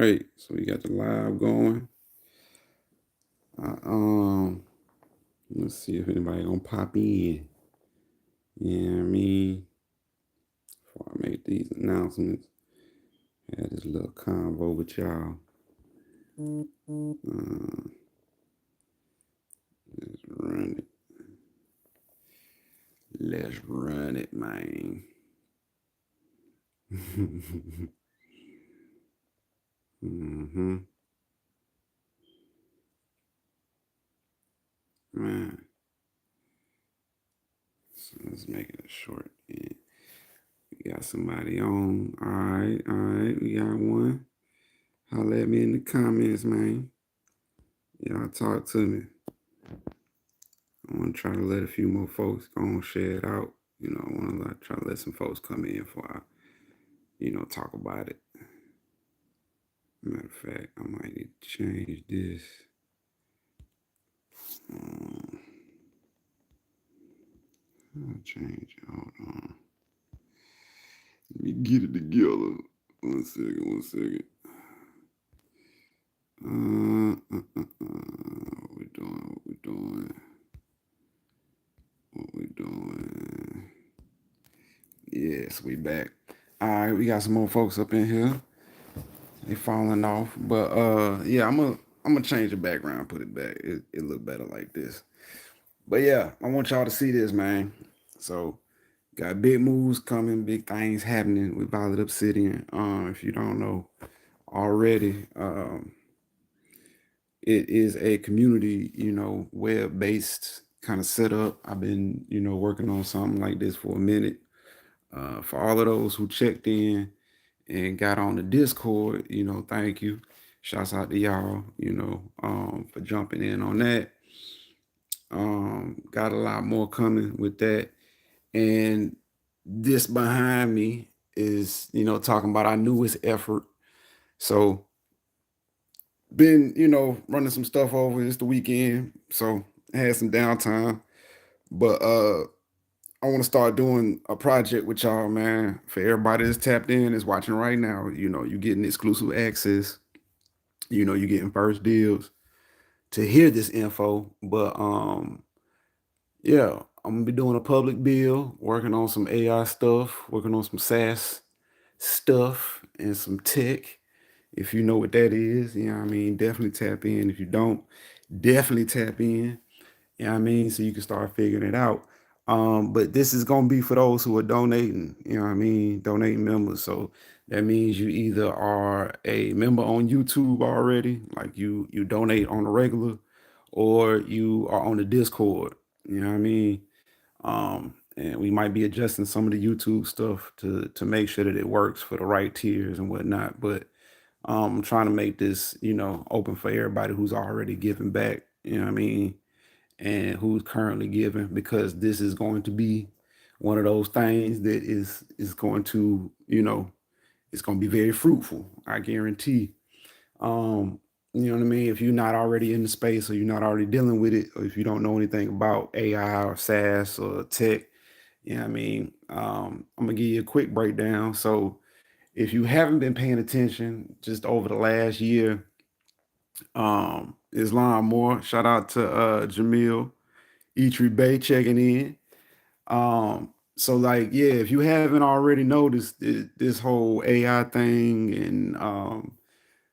right, so we got the live going. Let's see if anybody gonna pop in. You know what I mean? Before I make these announcements, had this little convo with y'all. Let's run it. Let's run it, man. Mm-hmm. Man. So let's make it a short. Yeah. We got somebody on. All right. We got one. Holla at me in the comments, man. Y'all talk to me. I want to try to let a few more folks go and share it out. I want to try to let some folks come in before I, talk about it. Matter of fact, I might need to change this. I'll change it. Hold on. Let me get it together. One second. What we doing? Yes, we back. All right, we got some more folks up in here. They falling off, but yeah, I'm gonna change the background, put it back. It look better like this. But yeah, I want y'all to see this, man. So got big moves coming, big things happening with Violet Obsidian. If you don't know already, it is a community, web-based kind of setup. I've been, working on something like this for a minute. For all of those who checked in and got on the Discord, thank you. Shouts out to y'all, for jumping in on that. Got a lot more coming with that. And this behind me is, talking about our newest effort. So been, running some stuff over. It's the weekend, so I had some downtime. But I want to start doing a project with y'all, man. For everybody that's tapped in, is watching right now. You're getting exclusive access. You're getting first deals to hear this info. But yeah, I'm gonna be doing a public build, working on some AI stuff, working on some SaaS stuff and some tech. If you know what that is, definitely tap in. If you don't, definitely tap in. So you can start figuring it out. But this is gonna be for those who are donating, donating members. So that means you either are a member on YouTube already, like you donate on a regular, or you are on the Discord. You know what I mean? And we might be adjusting some of the YouTube stuff to make sure that it works for the right tiers and whatnot. But I'm trying to make this, open for everybody who's already giving back. And who's currently giving, because this is going to be one of those things that is going to, it's going to be very fruitful. I guarantee. You know what I mean? If you're not already in the space, or you're not already dealing with it, or if you don't know anything about AI or SaaS or tech, I'm gonna give you a quick breakdown. So if you haven't been paying attention just over the last year, Islam Moore, shout out to Jamil Etri Bay checking in. So like, yeah, if you haven't already noticed this whole AI thing, and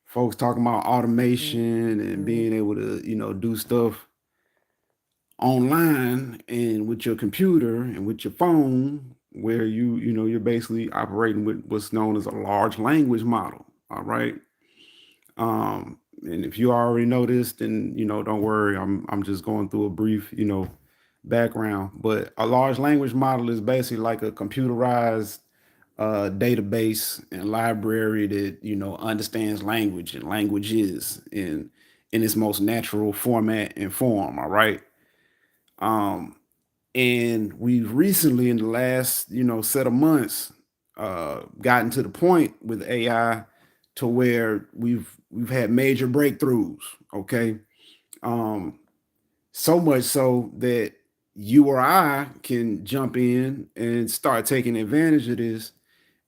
folks talking about automation and being able to, do stuff online and with your computer and with your phone, where you're basically operating with what's known as a large language model. All right. And if you already know this, then don't worry. I'm just going through a brief, background. But a large language model is basically like a computerized database and library that understands language and languages in its most natural format and form. All right. And we've recently, in the last set of months, gotten to the point with AI to where we've had major breakthroughs. Okay. So much so that you or I can jump in and start taking advantage of this,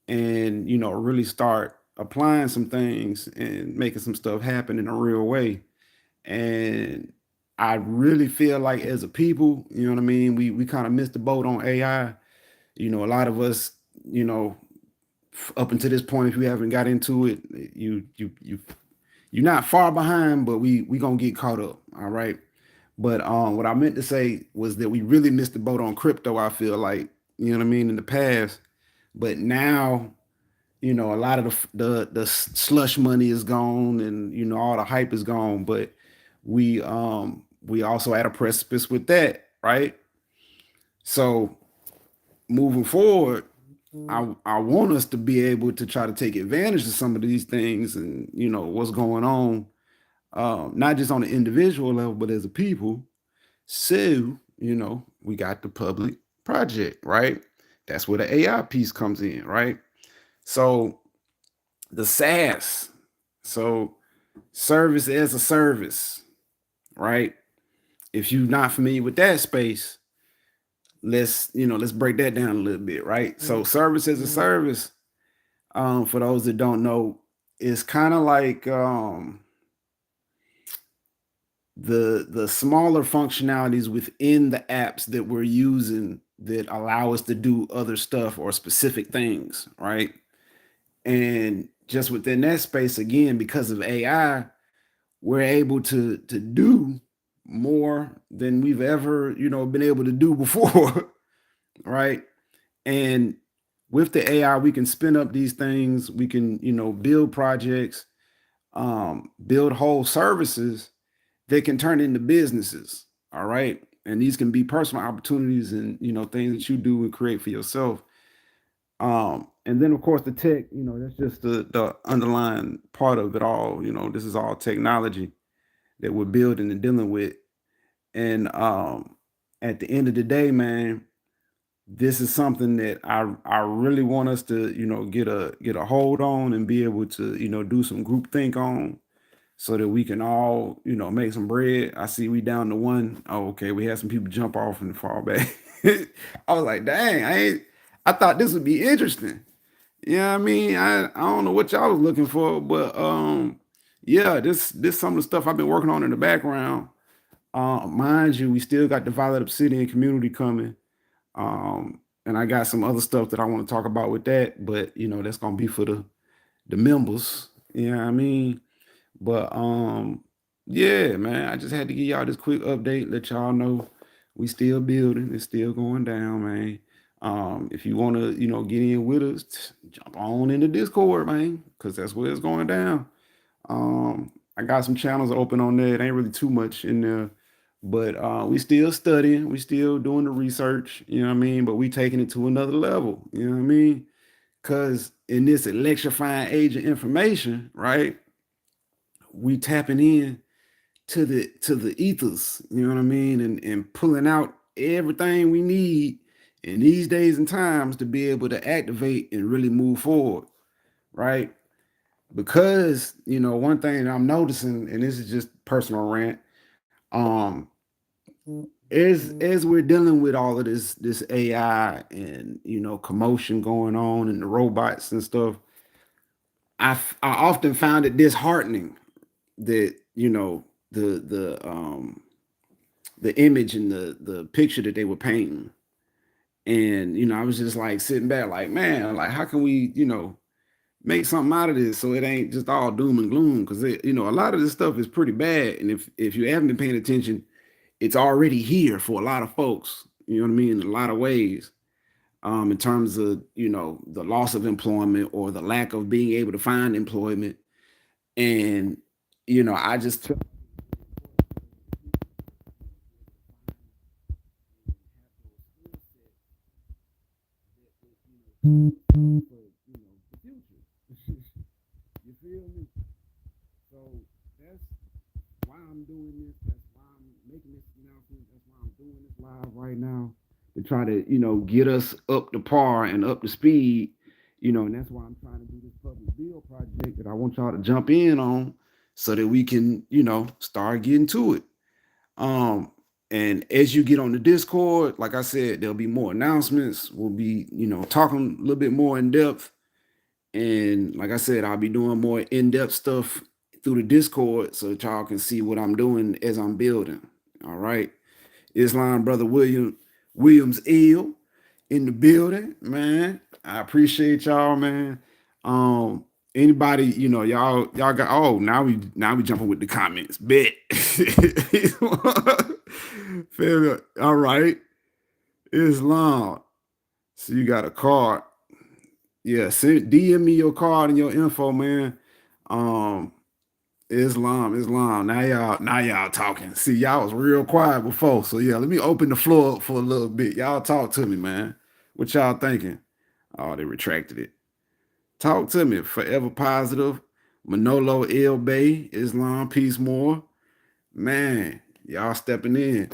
and really start applying some things and making some stuff happen in a real way. And I really feel like as a people, you know what I mean, we kind of missed the boat on AI. A lot of us, you know, up until this point, if you haven't got into it, you're not far behind, but we gonna get caught up. All right. But what I meant to say was that we really missed the boat on crypto. I feel like, you know what I mean, in the past, but now, a lot of the slush money is gone, and all the hype is gone. But we also at a precipice with that, right? So moving forward, I want us to be able to try to take advantage of some of these things, and what's going on, not just on the individual level, but as a people. So, we got the public project, right? That's where the AI piece comes in, right? So the SaaS, so service as a service, right? If you're not familiar with that space, let's break that down a little bit, right? So service as a service, for those that don't know, is kind of like the smaller functionalities within the apps that we're using that allow us to do other stuff or specific things, right? And just within that space, again, because of AI, we're able to do more than we've ever, been able to do before, right? And with the AI, we can spin up these things, we can, build projects, build whole services that can turn into businesses. All right. And these can be personal opportunities and, things that you do and create for yourself. And then of course the tech, that's just the underlying part of it all. This is all technology that we're building and dealing with. And at the end of the day, man, this is something that I really want us to, get a hold on and be able to, do some group think on, so that we can all, make some bread. I see we down to one. Oh, okay. We had some people jump off and fall back. I was like, dang, I thought this would be interesting. Yeah, I mean, I don't know what y'all was looking for, but yeah, this some of the stuff I've been working on in the background. Mind you, we still got the Violet Obsidian community coming. And I got some other stuff that I want to talk about with that, but that's gonna be for the members. You know what I mean? But yeah, man, I just had to give y'all this quick update, let y'all know we still building, it's still going down, man. If you want to, get in with us, jump on in the Discord, man, because that's where it's going down. I got some channels open on there. It ain't really too much in there, but we still studying, we still doing the research, you know what I mean? But we taking it to another level, you know what I mean? Because in this electrifying age of information, right? We tapping in to the ethers, you know what I mean, and pulling out everything we need in these days and times to be able to activate and really move forward, right? Because one thing I'm noticing, and this is just personal rant, um, as we're dealing with all of this AI and commotion going on and the robots and stuff, I often found it disheartening that the image and the picture that they were painting. And I was just like sitting back, like, man, like how can we, make something out of this so it ain't just all doom and gloom? Because a lot of this stuff is pretty bad, and if you haven't been paying attention, it's already here for a lot of folks. You know what I mean? In a lot of ways, in terms of the loss of employment or the lack of being able to find employment, and I just feel the future. You feel me? So that's why I'm doing this. That's why I'm making this announcement. That's why I'm doing this live right now, to try to, get us up to par and up to speed. And that's why I'm trying to do this public build project that I want y'all to jump in on, so that we can, start getting to it. Um, and as you get on the Discord, like I said, there'll be more announcements. We'll be, talking a little bit more in depth. And like I said, I'll be doing more in-depth stuff through the Discord so that y'all can see what I'm doing as I'm building. All right. Islam brother Williams ill in the building, man. I appreciate y'all, man. Um, Anybody, y'all got now we jumping with the comments. Bet. All right. Islam. So you got a card. Yeah, DM me your card and your info, man. Um, Islam. Now y'all talking. See, y'all was real quiet before. So yeah, let me open the floor up for a little bit. Y'all talk to me, man. What y'all thinking? Oh, they retracted it. Talk to me. Forever Positive. Manolo El Bay, Islam Peace More. Man, y'all stepping in.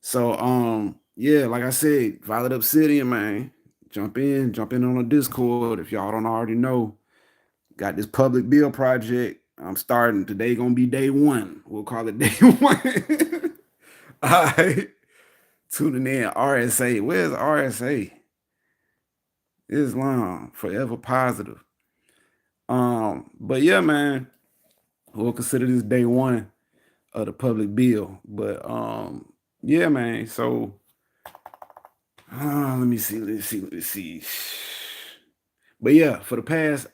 So yeah, like I said, Violet Obsidian, man. Jump in on the Discord if y'all don't already know. Got this public build project. I'm starting today. Gonna be day one. We'll call it day one. All right. Tuning in. RSA. Where's RSA? Islam. Forever Positive. But yeah, man. We'll consider this day one of the public build. But yeah, man. So let me see. But yeah, for the past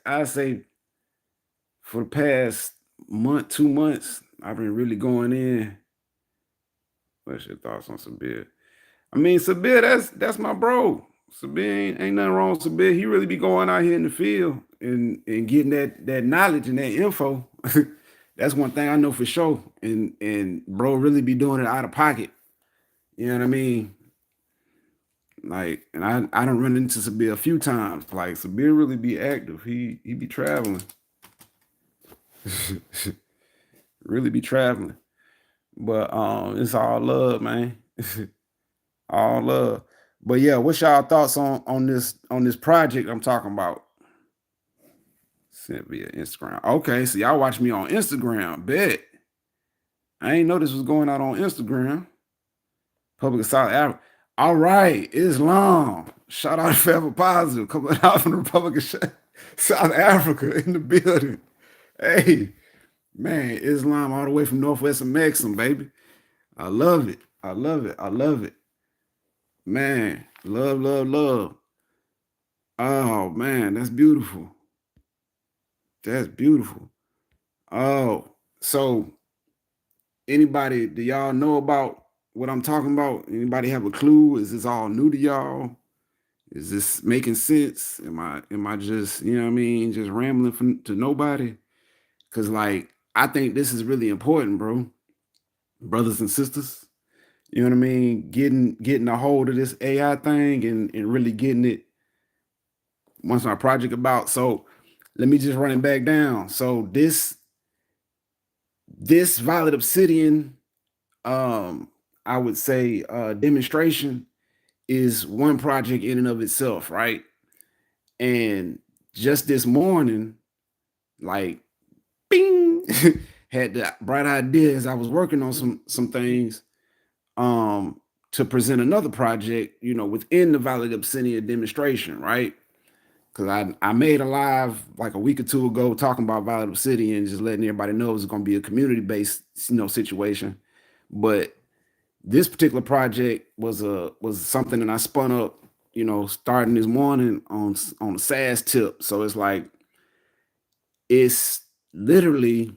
month, 2 months, I've been really going in. What's your thoughts on Sabir? I mean, Sabir, that's my bro. Sabir ain't nothing wrong with Sabir. He really be going out here in the field and getting that knowledge and that info. That's one thing I know for sure. And bro really be doing it out of pocket. You know what I mean? Like, and I don't run into Sabir a few times. Like Sabir really be active. He be traveling. Really be traveling. But it's all love, man. All love. But yeah, what's y'all thoughts on this project I'm talking about? Sent via Instagram. Okay, so y'all watch me on Instagram. Bet. I ain't know this was going out on Instagram. Public of South Africa. All right, Islam. Shout out to Forever Positive coming out from the Republic of South Africa in the building. Hey, man, Islam all the way from Northwest Amexem, baby. I love it. I love it. I love it. Man, love, love, love. Oh, man, that's beautiful. That's beautiful. Oh, so anybody, do y'all know about what I'm talking about? Anybody have a clue? Is this all new to y'all? Is this making sense? Am I just, you know what I mean, just rambling to nobody? Cause like I think this is really important, bro. Brothers and sisters. You know what I mean? Getting a hold of this AI thing and really getting it once my project about. So let me just run it back down. So this Violet Obsidian I would say demonstration is one project in and of itself, right? And just this morning, like bing, had the bright idea as I was working on some things to present another project, within the Violet Obsidian demonstration, right? Because I made a live like a week or two ago talking about Violet Obsidian, just letting everybody know it's going to be a community-based, situation. But this particular project was something that I spun up, starting this morning on a SaaS tip. So it's literally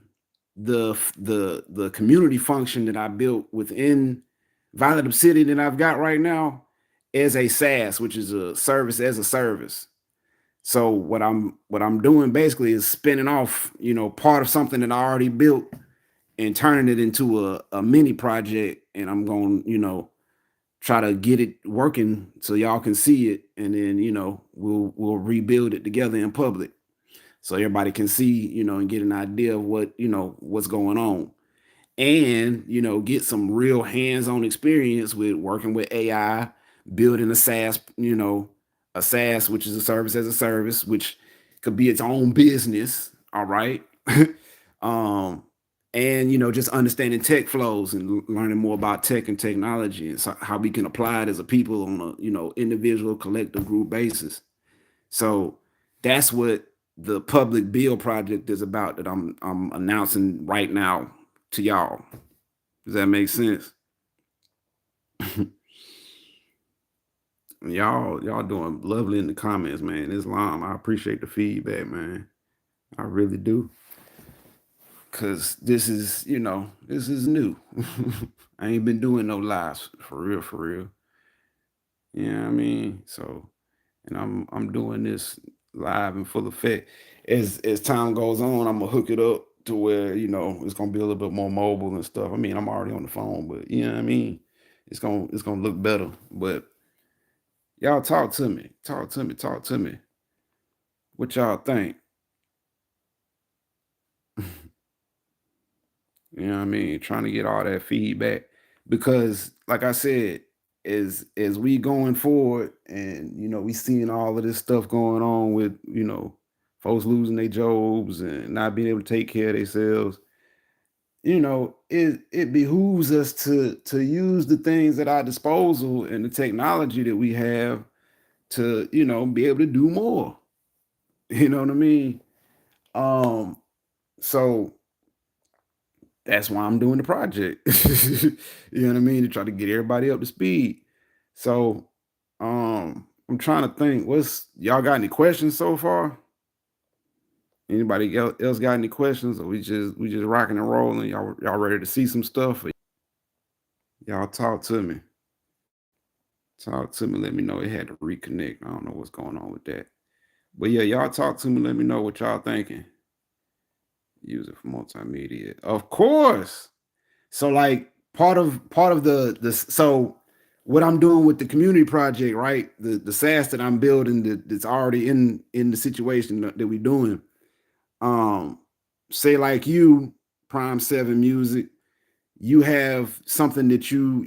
the community function that I built within Violet Obsidian that I've got right now as a SaaS, which is a service as a service. So what I'm doing basically is spinning off, part of something that I already built and turning it into a mini project. And I'm going, try to get it working so y'all can see it. And then, we'll rebuild it together in public so everybody can see, and get an idea of what's going on. And, get some real hands-on experience with working with AI, building a SaaS, a SaaS, which is a service as a service, which could be its own business. All right. um, and just understanding tech flows and learning more about tech and technology and so how we can apply it as a people on a individual, collective, group basis. So that's what the public build project is about that I'm announcing right now to y'all. Does that make sense? Y'all doing lovely in the comments, man. Islam, I appreciate the feedback, man. I really do. Cause this is, this is new. I ain't been doing no lives for real, for real. You know what I mean? So, and I'm doing this live and full effect. As time goes on, I'm gonna hook it up to where, it's gonna be a little bit more mobile and stuff. I mean, I'm already on the phone, but you know what I mean? It's gonna look better. But y'all talk to me. Talk to me. Talk to me. What y'all think? You know what I mean? Trying to get all that feedback because, like I said, as we going forward, and we seeing all of this stuff going on with folks losing their jobs and not being able to take care of themselves. It behooves us to use the things at our disposal and the technology that we have to be able to do more. You know what I mean? So that's why I'm doing the project. You know what I mean? To try to get everybody up to speed. So I'm trying to think, what's y'all got any questions so far? Anybody else got any questions? Or we just rocking and rolling? Y'all ready to see some stuff? Or y'all talk to me. Talk to me. Let me know it had to reconnect. I don't know what's going on with that. But yeah, y'all talk to me. Let me know what y'all thinking. Use it for multimedia. Of course. So like part of so what I'm doing with the community project, right? The SaaS that I'm building that's already in the situation that we're doing. Say like you, Prime 7 Music, you have something that you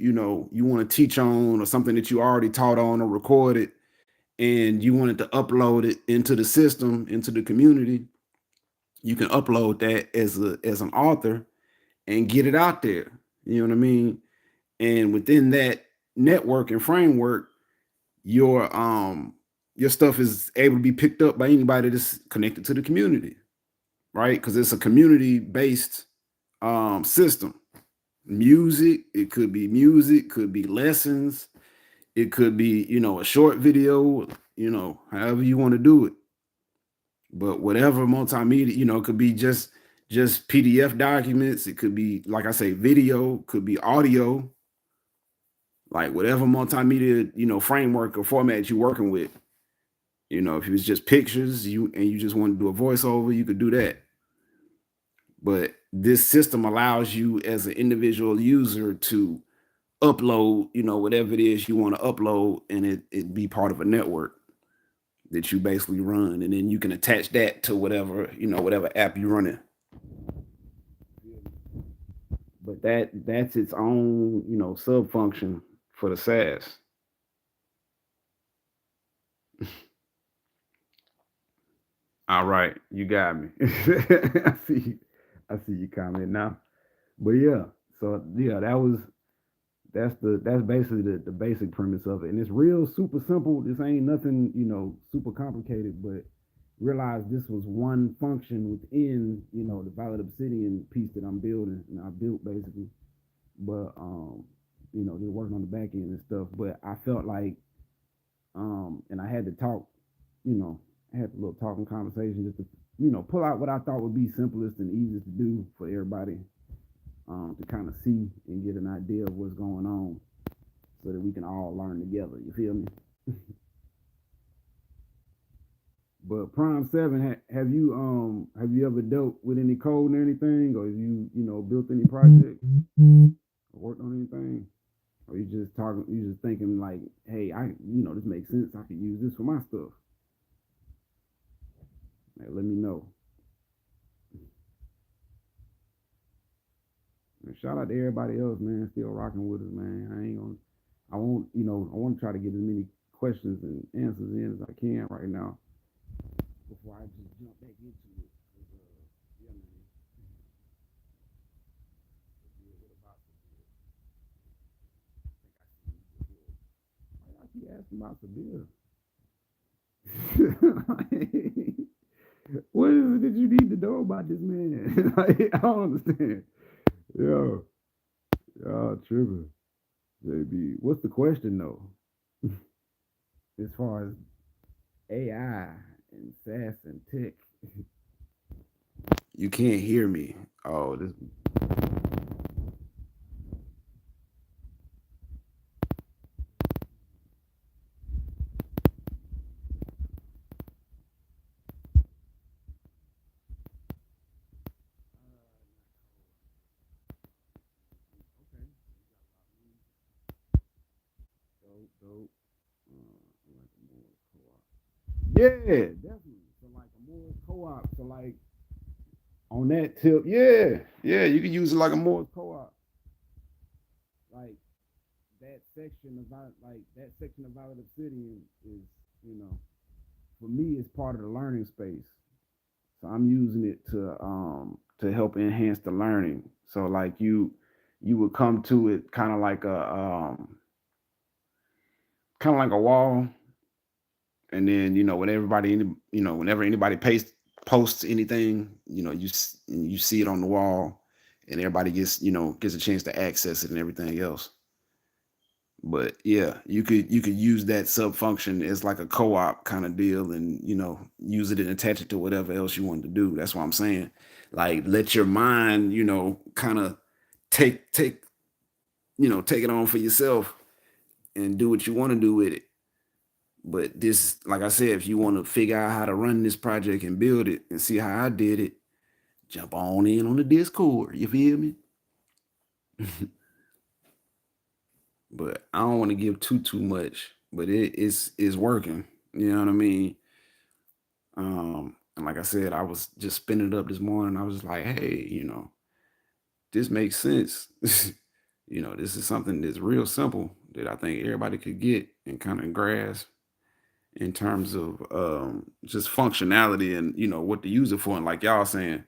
want to teach on, or something that you already taught on or recorded, and you wanted to upload it into the system, into the community. You can upload that as an author and get it out there. You know what I mean? And within that network and framework, your stuff is able to be picked up by anybody that's connected to the community, right? Because it's a community based system. Music, it could be music, could be lessons, it could be a short video, however you want to do it. But whatever multimedia, it could be just PDF documents, it could be, like I say, video, could be audio, like whatever multimedia framework or format you're working with. If it's just pictures, you just want to do a voiceover, you could do that. But this system allows you as an individual user to upload whatever it is you want to upload, and it be part of a network that you basically run, and then you can attach that to whatever app you're running. But that's its own sub function for the SaaS. All right, you got me. I see you comment now. But yeah, so yeah, that's basically the basic premise of it. And it's real super simple. This ain't nothing, super complicated, but realize this was one function within, the Valid Obsidian piece that I'm building and I built basically. But they're working on the back end and stuff. But I felt like and I had to talk, you know, I had a little talking conversation just to, pull out what I thought would be simplest and easiest to do for everybody, to kind of see and get an idea of what's going on so that we can all learn together. You feel me? But Prime 7, have you ever dealt with any code or anything, or have you built any project or worked on anything? Or you just thinking like, hey, this makes sense. I could use this for my stuff. Hey, let me know. And shout out to everybody else, man, still rocking with us, man. I want to try to get as many questions and answers in as I can right now before I just jump back into it. 'Cause, yeah, man. What about Why y'all keep asking about Sabir? What is it that you need to know about this man? Like, I don't understand. Yo, y'all tripping. JB, what's the question though? As far as AI and SaaS and tech, you can't hear me. Oh, this. Okay. Dope, dope. Like a more co-op. Yeah, definitely. So like a more co-op. So like on that tip, yeah, yeah, you can use it like a more co-op. Like that section of Violet Obsidian is, you know, for me, it's part of the learning space. So I'm using it to help enhance the learning. So like you would come to it kind of like a wall, and then when whenever anybody posts anything, you see it on the wall, and everybody gets a chance to access it and everything else. But yeah, you could use that sub function as like a co-op kind of deal, and use it and attach it to whatever else you want to do. That's what I'm saying. Like, let your mind kind of take take it on for yourself and do what you want to do with it. But this, like I said, if you want to figure out how to run this project and build it and see how I did it, jump on in on the Discord. You feel me? But I don't want to give too much. But it's working. You know what I mean? And like I said, I was just spinning it up this morning. I was like, hey, this makes sense. This is something that's real simple that I think everybody could get and kind of grasp in terms of just functionality and what to use it for. And like y'all saying,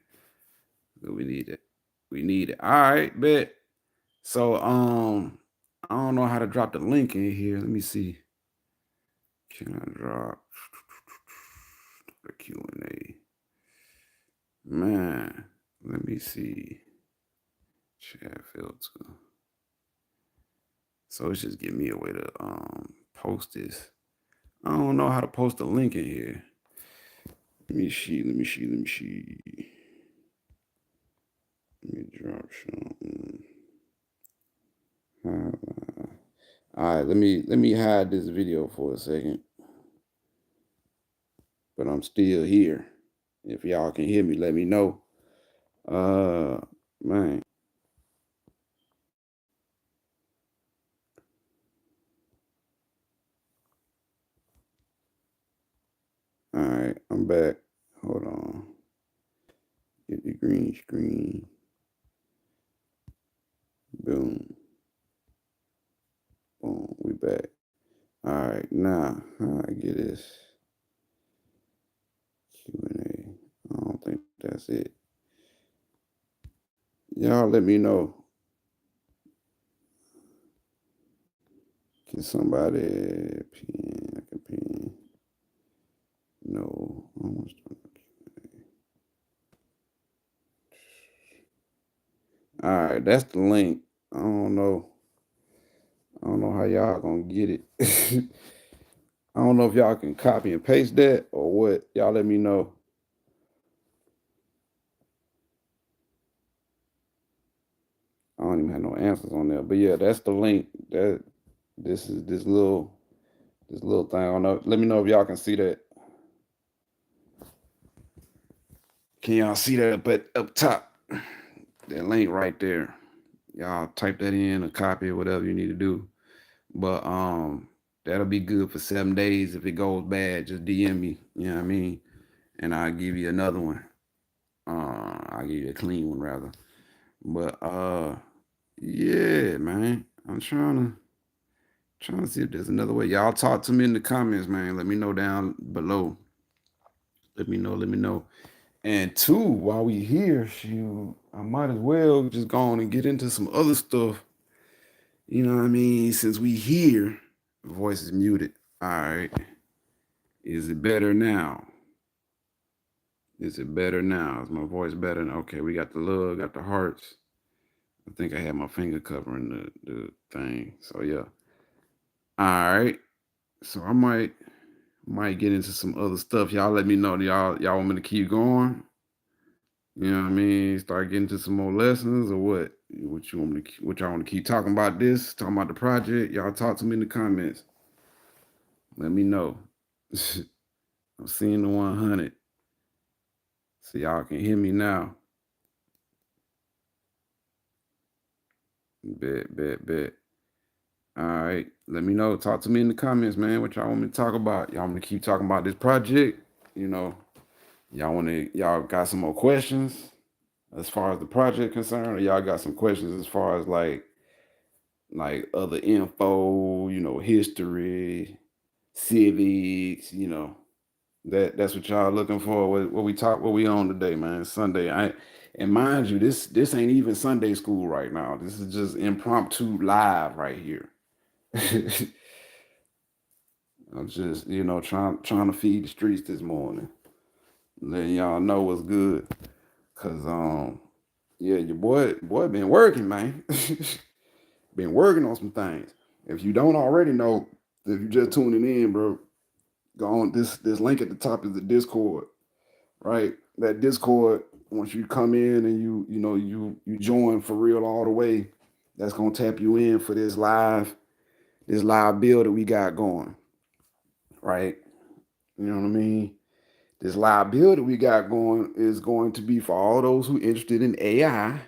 we need it. We need it. All right, bet. So I don't know how to drop the link in here. Let me see. Can I drop the Q&A? Man, let me see. Chat filter. So it's just giving me a way to post this. I don't know how to post a link in here. Let me see. Let me drop something. All right, let me hide this video for a second. But I'm still here. If y'all can hear me, let me know. Man. All right, I'm back. Hold on. Get the green screen. Boom. Boom. We back. All right, now how I get this Q&A? I don't think that's it. Y'all let me know. Can somebody pin? I can pin. No. Almost done. All right, that's the link. I don't know. I don't know how y'all gonna get it. I don't know if y'all can copy and paste that or what. Y'all let me know. I don't even have no answers on there. But yeah, that's the link. That this is this little thing. I don't know. Let me know if y'all can see that. Can y'all see that up top? That link right there. Y'all type that in or copy or whatever you need to do. But that'll be good for 7 days. If it goes bad, just DM me. You know what I mean? And I'll give you another one. I'll give you a clean one rather. But yeah, man. I'm trying to see if there's another way. Y'all talk to me in the comments, man. Let me know down below. Let me know. And two, while we here, shoot, I might as well just go on and get into some other stuff. You know what I mean? Since we here, voice is muted. All right. Is it better now? Is it better now? Is my voice better now? Okay, we got the love, got the hearts. I think I had my finger covering the thing. So yeah. All right. So I might get into some other stuff. Y'all let me know. Y'all want me to keep going? You know what I mean? Start getting to some more lessons or what? What y'all want to keep talking about this? Talking about the project? Y'all talk to me in the comments. Let me know. I'm seeing the 100. So y'all can hear me now. Bet. All right. Let me know. Talk to me in the comments, man. What y'all want me to talk about? Y'all want me to keep talking about this project? You know, y'all got some more questions as far as the project concerned, or y'all got some questions as far as like other info, history, civics, that's what y'all looking for. What we on today, man. Sunday. And mind you, this ain't even Sunday school right now. This is just impromptu live right here. I'm just, trying to feed the streets this morning. Letting y'all know what's good. Cause yeah, your boy been working, man. Been working on some things. If you don't already know, if you just tuning in, bro, go on this link at the top is the Discord, right? That Discord, once you come in and you join for real all the way, that's gonna tap you in for this live build that we got going, right? You know what I mean? This live build that we got going is going to be for all those who interested in AI.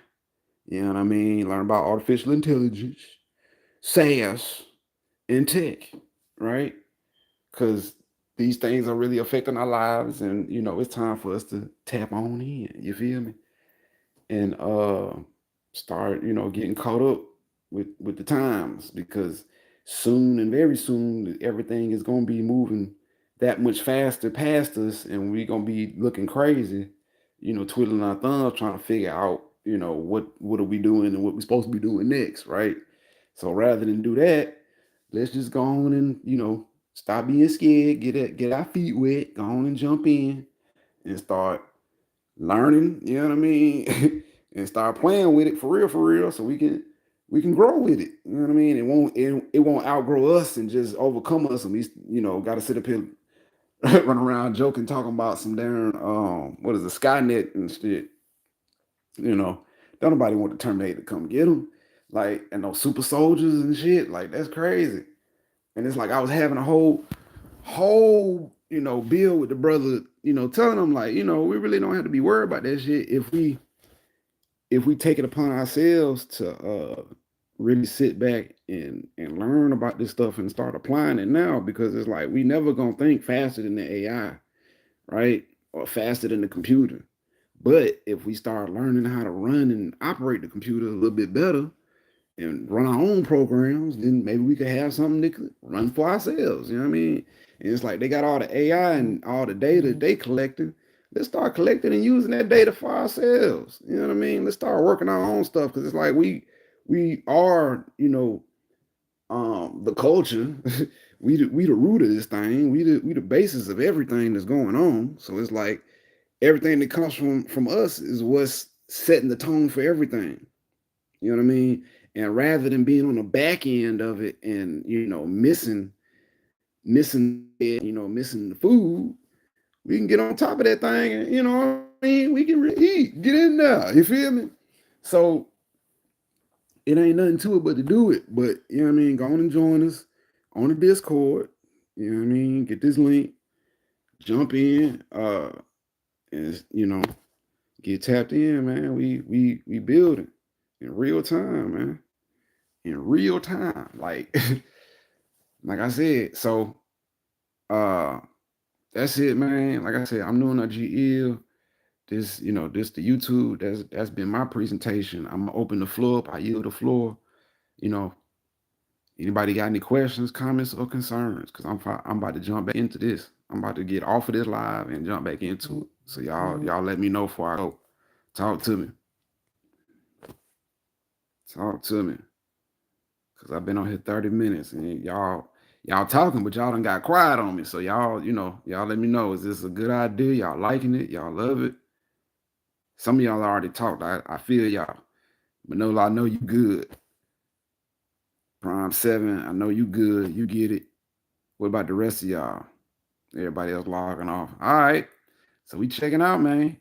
You know what I mean? Learn about artificial intelligence, SaaS, and tech, right? Because these things are really affecting our lives, and it's time for us to tap on in. You feel me? And start getting caught up with the times, because soon and very soon everything is going to be moving that much faster past us, and we're going to be looking crazy, twiddling our thumbs trying to figure out what are we doing and what we're supposed to be doing next, right? So rather than do that, let's just go on and stop being scared, get our feet wet, go on and jump in and start learning, you know what I mean? And start playing with it for real, so we can grow with it. You know what I mean? It won't outgrow us and just overcome us, and we got to sit up here run around joking, talking about some darn what is the Skynet and shit. You know, don't nobody want the Terminator to come get them, like, and those super soldiers and shit. Like, that's crazy. And it's like I was having a whole bill with the brother, telling him, like, we really don't have to be worried about that shit if we take it upon ourselves to really sit back and learn about this stuff and start applying it now, because it's like we never gonna think faster than the AI, right? Or faster than the computer. But if we start learning how to run and operate the computer a little bit better and run our own programs, then maybe we could have something that could run for ourselves. You know what I mean? And it's like they got all the AI and all the data they collecting. Let's start collecting and using that data for ourselves. You know what I mean? Let's start working our own stuff, because it's like we are, the culture. we the root of this thing. We the basis of everything that's going on. So it's like everything that comes from us is what's setting the tone for everything. You know what I mean? And rather than being on the back end of it and missing it, missing the food, we can get on top of that thing, and what I mean, we can really eat, get in there. You feel me? So it ain't nothing to it but to do it. But you know what I mean, go on and join us on the Discord. You know what I mean? Get this link, jump in, and get tapped in, man. We building in real time, man. In real time. Like I said. So uh that's it, man. Like I said, I'm doing a GL. This the YouTube. That's been my presentation. I'm gonna open the floor up. I yield the floor. You know, anybody got any questions, comments, or concerns? Because I'm about to jump back into this. I'm about to get off of this live and jump back into it. So y'all let me know before I go. Talk to me. Talk to me. Cause I've been on here 30 minutes and Y'all talking, but y'all done got quiet on me. So y'all, y'all let me know. Is this a good idea? Y'all liking it? Y'all love it? Some of y'all already talked. I feel y'all. Manola, I know you good. Prime 7, I know you good. You get it. What about the rest of y'all? Everybody else logging off. All right. So we checking out, man.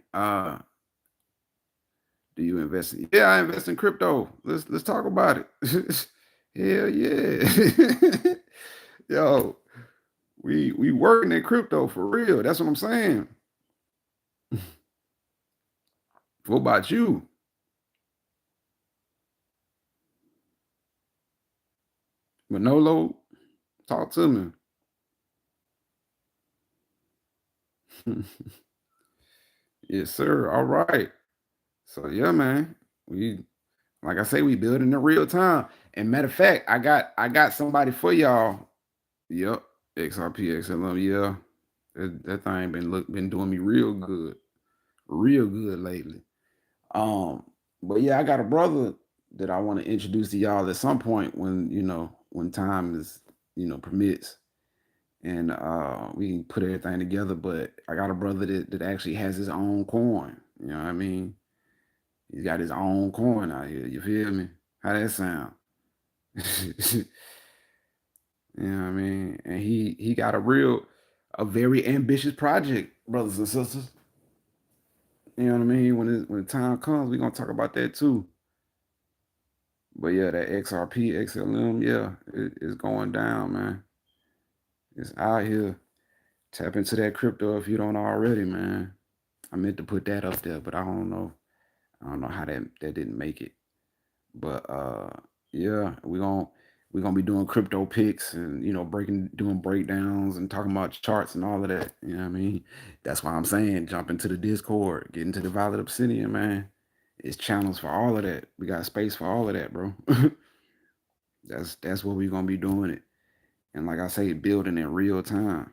Do you invest in? Yeah, I invest in crypto. Let's talk about it. Hell yeah. Yo, we working in crypto for real. That's what I'm saying. What about you? Manolo, talk to me. Yes, sir. All right. So yeah, man. We like I say, we building in real time. And matter of fact, I got somebody for y'all. Yep. XRP, XLM, yeah. That thing been doing me real good. Real good lately. Um, but yeah, I got a brother that I want to introduce to y'all at some point when, when time is, permits. And we can put everything together. But I got a brother that actually has his own coin. You know what I mean? He's got his own coin out here. You feel me? How that sound? You know what I mean? And he got a very ambitious project, brothers and sisters. You know what I mean? When the time comes, we're gonna talk about that too. But yeah, that XRP, XLM, yeah, it's going down, man. It's out here. Tap into that crypto if you don't already, man. I meant to put that up there, but I don't know. I don't know how that didn't make it. But yeah, we're gonna be doing crypto picks and doing breakdowns and talking about charts and all of that. You know what I mean? That's why I'm saying jump into the Discord, get into the Violet Obsidian, man. It's channels for all of that. We got space for all of that, bro. That's what we're gonna be doing it. And like I say, building in real time.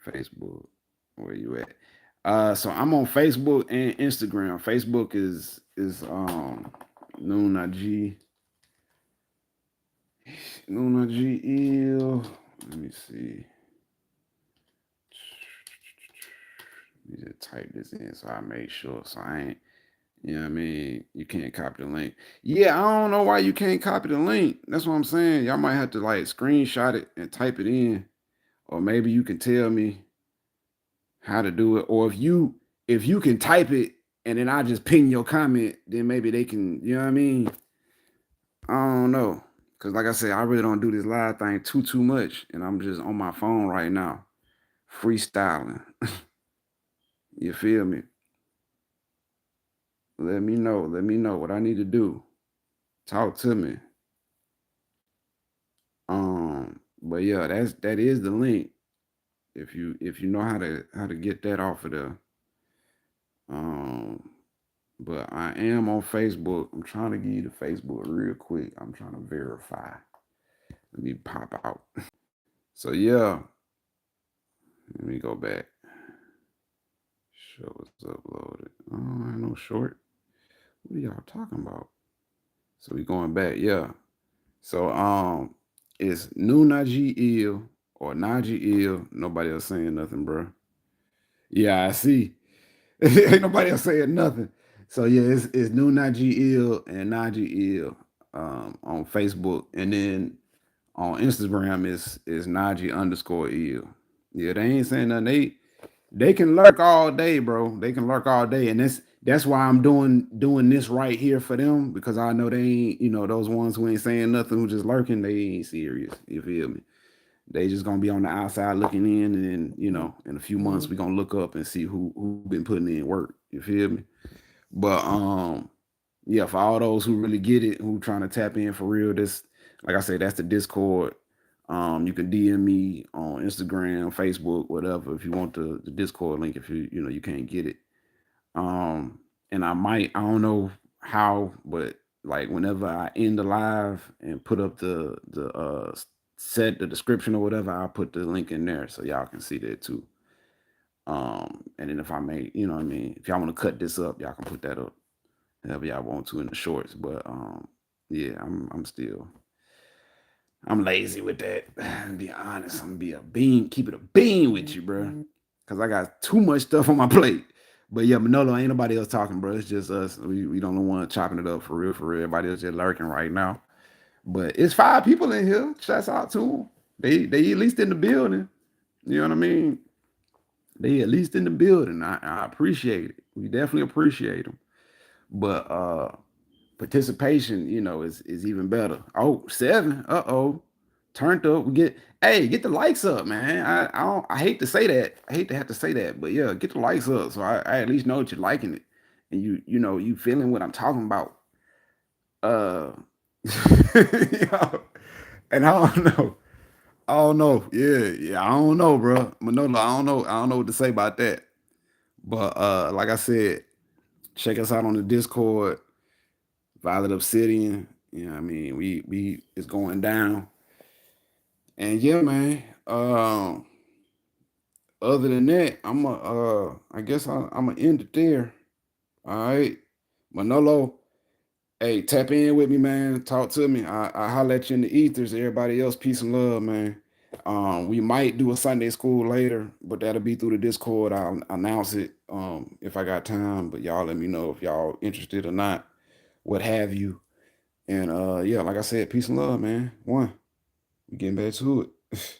Facebook, where you at? So I'm on Facebook and Instagram. Facebook is Nuna G Nuna G ill. Let me see. Let me just type this in so I make sure. So I ain't, what I mean? You can't copy the link. Yeah, I don't know why you can't copy the link. That's what I'm saying. Y'all might have to like screenshot it and type it in. Or maybe you can tell me how to do it. Or if you can type it and then I just ping your comment, then maybe they can, you know what I mean? I don't know. Cause like I said, I really don't do this live thing too much. And I'm just on my phone right now, freestyling. You feel me? Let me know. Let me know what I need to do. Talk to me. But yeah, that is the link. If you know how to get that off of there. Um, but I am on Facebook. I'm trying to give you the Facebook real quick. I'm trying to verify. Let me pop out. So yeah, let me go back. Show was uploaded. Oh, I ain't no short. What are y'all talking about? So we going back, yeah. So it's new Najee ill or Najee ill. Nobody else saying nothing, bro. Yeah, I see. Ain't nobody else saying nothing. So yeah, it's new Najee ill and Najee ill on Facebook, and then on Instagram is Najee underscore ill. Yeah, they ain't saying nothing. They can lurk all day, bro. They can lurk all day, and that's why I'm doing this right here for them because I know they ain't those ones who ain't saying nothing who just lurking. They ain't serious. You feel me? They just gonna be on the outside looking in, and then in a few months we gonna look up and see who been putting in work. You feel me? But yeah, for all those who really get it, who trying to tap in for real, this like I said, that's the Discord. You can DM me on Instagram, Facebook, whatever, if you want the Discord link. If you can't get it, and I don't know how, but like whenever I end the live and put up the set the description or whatever, I'll put the link in there so y'all can see that too. And then if I may, what I mean, if y'all want to cut this up, y'all can put that up however y'all want to in the shorts. But yeah, I'm still I'm lazy with that. To be honest, I'm gonna be a bean, keep it a bean with you, bro. Cause I got too much stuff on my plate. But yeah, Manolo, ain't nobody else talking, bro. It's just us. We don't know one chopping it up for real, for real. Everybody else just lurking right now. But it's 5 people in here. Shouts out to them. They at least in the building. You know what I mean? They at least in the building. I appreciate it. We definitely appreciate them. But participation, is even better. Oh, 7. Uh-oh. Turned up. We get the likes up, man. I hate to say that. I hate to have to say that, but yeah, get the likes up. So I at least know that you're liking it. And you feeling what I'm talking about. Uh yeah. And I don't know. I don't know. Yeah, I don't know, bro. Manolo, I don't know. I don't know what to say about that. But like I said, check us out on the Discord, Violet Obsidian. You know what I mean? We it's going down. And yeah, man. Other than that, I guess I'm gonna end it there. All right. Manolo, hey, tap in with me, man. Talk to me. I holler at you in the ethers. Everybody else, peace and love, man. We might do a Sunday school later, but that'll be through the Discord. I'll announce it if I got time. But y'all let me know if y'all interested or not, what have you. And yeah, like I said, peace and love, man. One, we getting back to it.